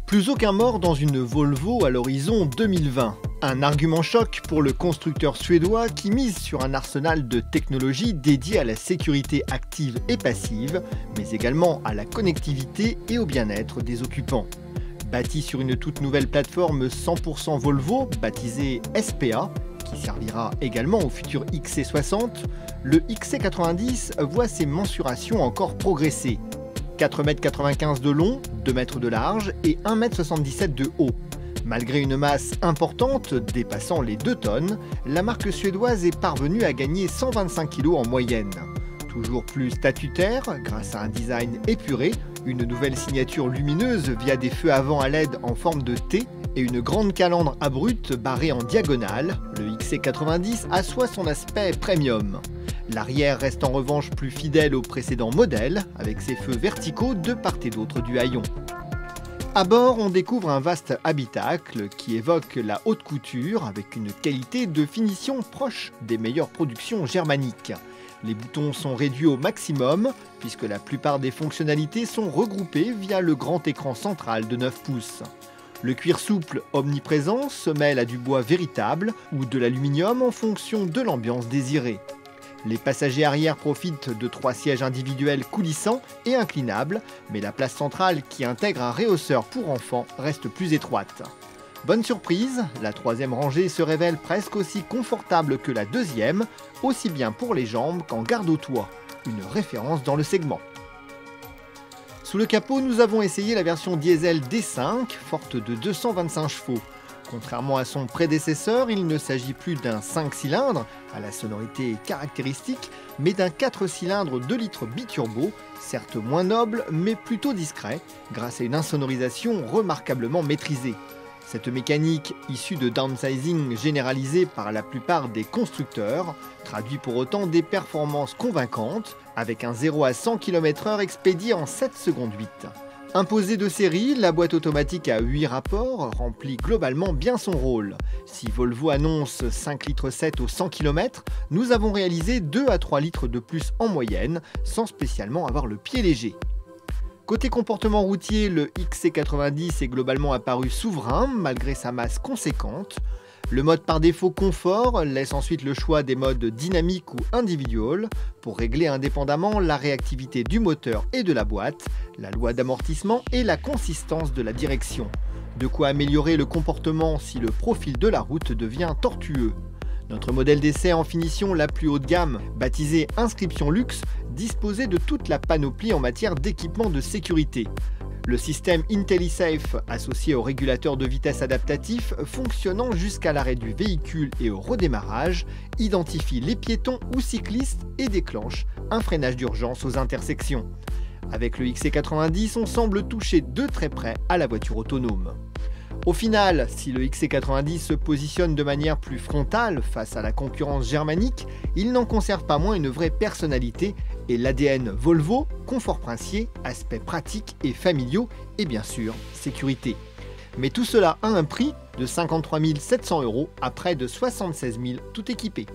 Plus aucun mort dans une Volvo à l'horizon 2020. Un argument choc pour le constructeur suédois qui mise sur un arsenal de technologies dédiées à la sécurité active et passive, mais également à la connectivité et au bien-être des occupants. Bâti sur une toute nouvelle plateforme 100% Volvo, baptisée SPA, qui servira également au futur XC60, le XC90 voit ses mensurations encore progresser. 4,95 m de long, 2 m de large et 1,77 m de haut. Malgré une masse importante, dépassant les 2 tonnes, la marque suédoise est parvenue à gagner 125 kg en moyenne. Toujours plus statutaire, grâce à un design épuré, une nouvelle signature lumineuse via des feux avant à LED en forme de T et une grande calandre abrupte barrée en diagonale, le XC90 assoit son aspect premium. L'arrière reste en revanche plus fidèle au précédent modèle, avec ses feux verticaux de part et d'autre du haillon. À bord, on découvre un vaste habitacle qui évoque la haute couture avec une qualité de finition proche des meilleures productions germaniques. Les boutons sont réduits au maximum puisque la plupart des fonctionnalités sont regroupées via le grand écran central de 9 pouces. Le cuir souple omniprésent se mêle à du bois véritable ou de l'aluminium en fonction de l'ambiance désirée. Les passagers arrière profitent de 3 sièges individuels coulissants et inclinables, mais la place centrale qui intègre un rehausseur pour enfants reste plus étroite. Bonne surprise, la 3e rangée se révèle presque aussi confortable que la 2e, aussi bien pour les jambes qu'en garde au toit, une référence dans le segment. Sous le capot, nous avons essayé la version diesel D5, forte de 225 chevaux. Contrairement à son prédécesseur, il ne s'agit plus d'un 5 cylindres, à la sonorité caractéristique, mais d'un 4 cylindres 2 litres biturbo, certes moins noble, mais plutôt discret, grâce à une insonorisation remarquablement maîtrisée. Cette mécanique, issue de downsizing généralisé par la plupart des constructeurs, traduit pour autant des performances convaincantes, avec un 0 à 100 km/h expédié en 7 secondes 8. Imposée de série, la boîte automatique à 8 rapports remplit globalement bien son rôle. Si Volvo annonce 5,7 litres au 100 km, nous avons réalisé 2 à 3 litres de plus en moyenne, sans spécialement avoir le pied léger. Côté comportement routier, le XC90 est globalement apparu souverain, malgré sa masse conséquente. Le mode par défaut confort laisse ensuite le choix des modes dynamique ou individual pour régler indépendamment la réactivité du moteur et de la boîte, la loi d'amortissement et la consistance de la direction. De quoi améliorer le comportement si le profil de la route devient tortueux. Notre modèle d'essai en finition la plus haut de gamme, baptisé Inscription Luxe, disposait de toute la panoplie en matière d'équipement de sécurité. Le système IntelliSafe, associé au régulateur de vitesse adaptatif, fonctionnant jusqu'à l'arrêt du véhicule et au redémarrage, identifie les piétons ou cyclistes et déclenche un freinage d'urgence aux intersections. Avec le XC90, on semble toucher de très près à la voiture autonome. Au final, si le XC90 se positionne de manière plus frontale face à la concurrence germanique, il n'en conserve pas moins une vraie personnalité et l'ADN Volvo, confort princier, aspects pratiques et familiaux et bien sûr sécurité. Mais tout cela a un prix de 53 700 € à près de 76 000 tout équipé.